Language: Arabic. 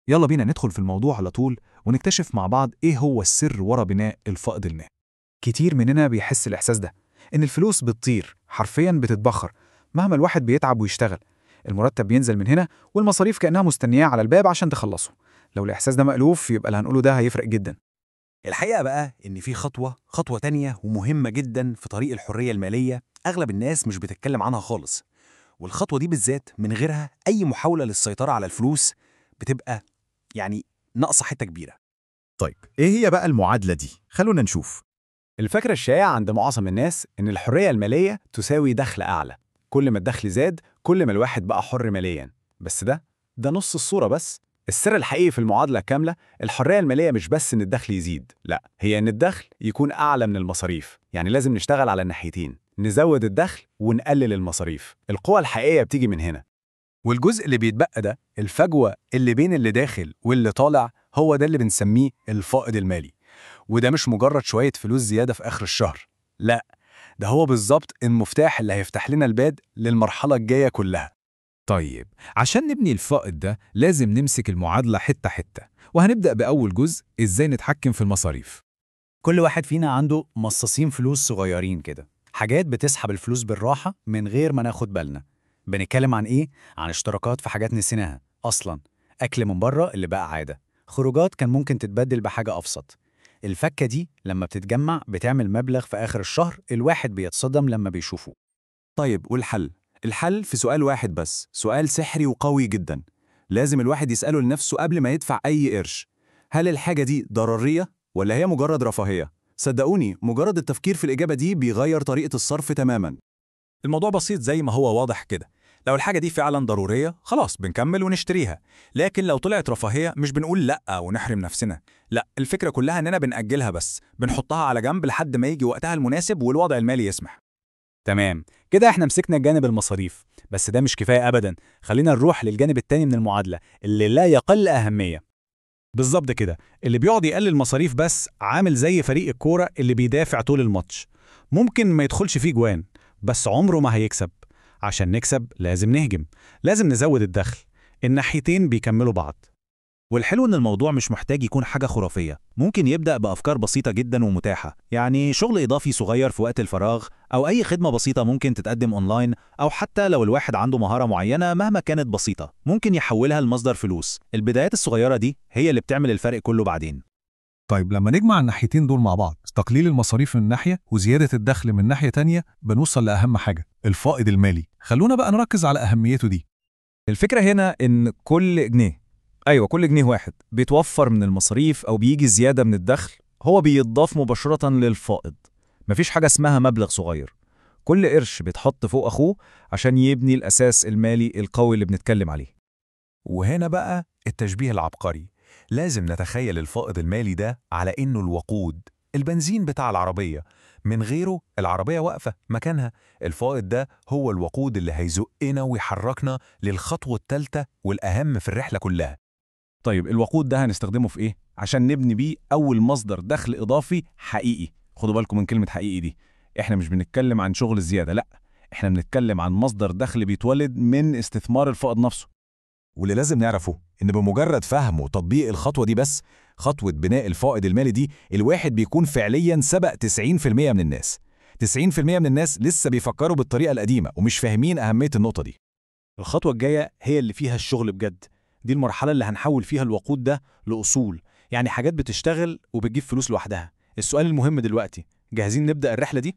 يلا بينا ندخل في الموضوع على طول ونكتشف مع بعض إيه هو السر ورا بناء الفائض المالي. كتير مننا بيحس الإحساس ده، إن الفلوس بتطير حرفياً بتتبخر مهما الواحد بيتعب ويشتغل. المرتب بينزل من هنا والمصاريف كأنها مستنياه على الباب عشان تخلصه. لو الإحساس ده مألوف يبقى اللي هنقوله ده هيفرق جدا. الحقيقة بقى إن في خطوة تانية ومهمة جدًا في طريق الحرية المالية، أغلب الناس مش بتتكلم عنها خالص، والخطوة دي بالذات من غيرها أي محاولة للسيطرة على الفلوس بتبقى يعني ناقصة حتة كبيرة. طيب إيه هي بقى المعادلة دي؟ خلونا نشوف. الفكرة الشائعة عند معظم الناس إن الحرية المالية تساوي دخل أعلى. كل ما الدخل زاد كل ما الواحد بقى حر ماليا. بس ده نص الصورة بس. السر الحقيقي في المعادلة كاملة، الحرية المالية مش بس إن الدخل يزيد، لا، هي إن الدخل يكون أعلى من المصاريف. يعني لازم نشتغل على الناحيتين، نزود الدخل ونقلل المصاريف. القوة الحقيقية بتيجي من هنا. والجزء اللي بيتبقى ده، الفجوة اللي بين اللي داخل واللي طالع، هو ده اللي بنسميه الفائض المالي. وده مش مجرد شوية فلوس زيادة في آخر الشهر، لا، ده هو بالظبط المفتاح اللي هيفتح لنا الباب للمرحلة الجاية كلها. طيب، عشان نبني الفائض ده لازم نمسك المعادلة حتة حتة، وهنبدأ بأول جزء: إزاي نتحكم في المصاريف. كل واحد فينا عنده مصاصين فلوس صغيرين كده، حاجات بتسحب الفلوس بالراحة من غير ما ناخد بالنا. بنتكلم عن إيه؟ عن اشتراكات في حاجات نسيناها أصلاً، أكل من بره اللي بقى عادة، خروجات كان ممكن تتبدل بحاجة أبسط. الفكة دي لما بتتجمع بتعمل مبلغ في آخر الشهر الواحد بيتصدم لما بيشوفه. طيب والحل؟ الحل في سؤال واحد بس، سؤال سحري وقوي جدا. لازم الواحد يسأله لنفسه قبل ما يدفع أي قرش: هل الحاجة دي ضرورية ولا هي مجرد رفاهية؟ صدقوني، مجرد التفكير في الإجابة دي بيغير طريقة الصرف تماما. الموضوع بسيط زي ما هو واضح كده. لو الحاجة دي فعلا ضرورية، خلاص بنكمل ونشتريها. لكن لو طلعت رفاهية، مش بنقول لأ ونحرم نفسنا. لأ، الفكرة كلها إننا بنأجلها، بس بنحطها على جنب لحد ما يجي وقتها المناسب والوضع المالي يسمح. تمام، كده احنا مسكنا جانب المصاريف، بس ده مش كفاية أبداً. خلينا نروح للجانب التاني من المعادلة اللي لا يقل أهمية. بالظبط كده، اللي بيقعد يقلل مصاريف بس عامل زي فريق الكورة اللي بيدافع طول الماتش. ممكن ما يدخلش فيه جوان، بس عمره ما هيكسب. عشان نكسب لازم نهجم، لازم نزود الدخل. الناحيتين بيكملوا بعض. والحلو إن الموضوع مش محتاج يكون حاجة خرافية، ممكن يبدأ بأفكار بسيطة جدا ومتاحة، يعني شغل إضافي صغير في وقت الفراغ، أو أي خدمة بسيطة ممكن تتقدم أونلاين، أو حتى لو الواحد عنده مهارة معينة مهما كانت بسيطة ممكن يحولها لمصدر فلوس. البدايات الصغيرة دي هي اللي بتعمل الفرق كله بعدين. طيب لما نجمع الناحيتين دول مع بعض، تقليل المصاريف من ناحية وزيادة الدخل من ناحية تانية، بنوصل لأهم حاجة: الفائض المالي. خلونا بقى نركز على أهميته دي. الفكرة هنا إن كل جنيه واحد بيتوفر من المصاريف أو بيجي زيادة من الدخل هو بيضاف مباشرة للفائض. مفيش حاجة اسمها مبلغ صغير، كل قرش بيتحط فوق أخوه عشان يبني الأساس المالي القوي اللي بنتكلم عليه. وهنا بقى التشبيه العبقري. لازم نتخيل الفائض المالي ده على إنه الوقود، البنزين بتاع العربية. من غيره العربية واقفة مكانها. الفائض ده هو الوقود اللي هيزقنا ويحركنا للخطوة الثالثة والأهم في الرحلة كلها. طيب الوقود ده هنستخدمه في إيه؟ عشان نبني بيه أول مصدر دخل إضافي حقيقي. خدوا بالكم من كلمة حقيقي دي، إحنا مش بنتكلم عن شغل زيادة، لأ، إحنا بنتكلم عن مصدر دخل بيتولد من استثمار الفائض نفسه. واللي لازم نعرفه إن بمجرد فهم وتطبيق الخطوة دي بس، خطوة بناء الفائض المالي دي، الواحد بيكون فعلياً سبق 90% من الناس. 90% من الناس لسه بيفكروا بالطريقة القديمة ومش فاهمين أهمية النقطة دي. الخطوة الجاية هي اللي فيها الشغل بجد. دي المرحلة اللي هنحول فيها الوقود ده لأصول، يعني حاجات بتشتغل وبتجيب فلوس لوحدها. السؤال المهم دلوقتي: جاهزين نبدأ الرحلة دي؟